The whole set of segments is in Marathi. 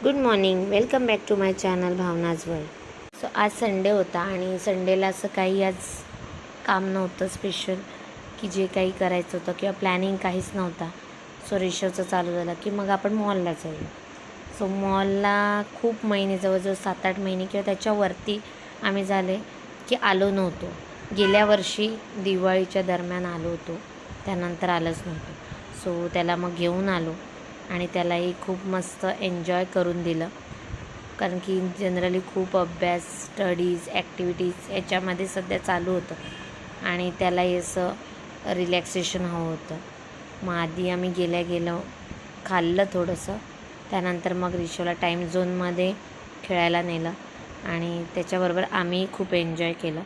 Good morning, welcome back to my channel Bhavna's world. So आज संडे होता आणि संडेला असं काही आज काम नव्हतं स्पेशल की जे काही करायचं होतं किंवा प्लॅनिंग काहीच नव्हता. सो रिषवचं चालू झालं की मग आपण मॉलला जाऊ. सो मॉलला खूप महिने जवळजवळ 7-8 महिने किंवा त्याच्यावरती आम्ही झाले की आलो नव्हतो. गेल्या वर्षी दिवाळीच्या दरम्यान आलो होतो, त्यानंतर आलंच नव्हतं. सो त्याला मग घेऊन आलो आणि त्यालाही खूप मस्त एन्जॉय करून दिलं, कारण की जनरली खूप अभ्यास, स्टडीज, ॲक्टिव्हिटीज याच्यामध्ये सध्या चालू होतं आणि त्यालाही असं रिलॅक्सेशन हवं होतं. मग आधी आम्ही गेलो खाल्लं थोडंसं, त्यानंतर मग रिषवला टाईम झोनमध्ये खेळायला नेलं आणि त्याच्याबरोबर आम्ही खूप एन्जॉय केलं.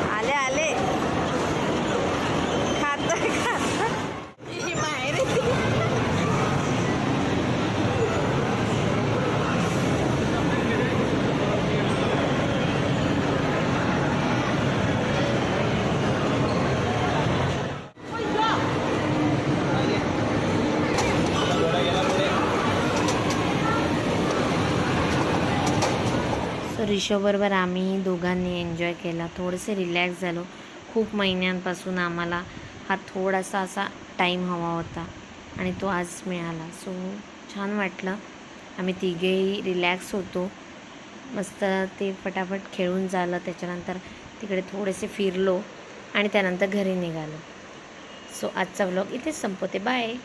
आले आले खातोय ही बाहेर येते. सो रिषवबरोबर आम्ही दोघांनी एन्जॉय केला, थोडेसे रिलॅक्स झालो. खूप महिन्यांपासून आम्हाला हा थोडासा असा टाईम हवा होता आणि तो आज मिळाला. सो छान वाटलं. आम्ही तिघेही रिलॅक्स होतो. मस्त ते फटाफट खेळून झालं, त्याच्यानंतर तिकडे थोडेसे फिरलो आणि त्यानंतर घरी निघालो. सो आजचा व्लॉग इथेच संपवते. बाय.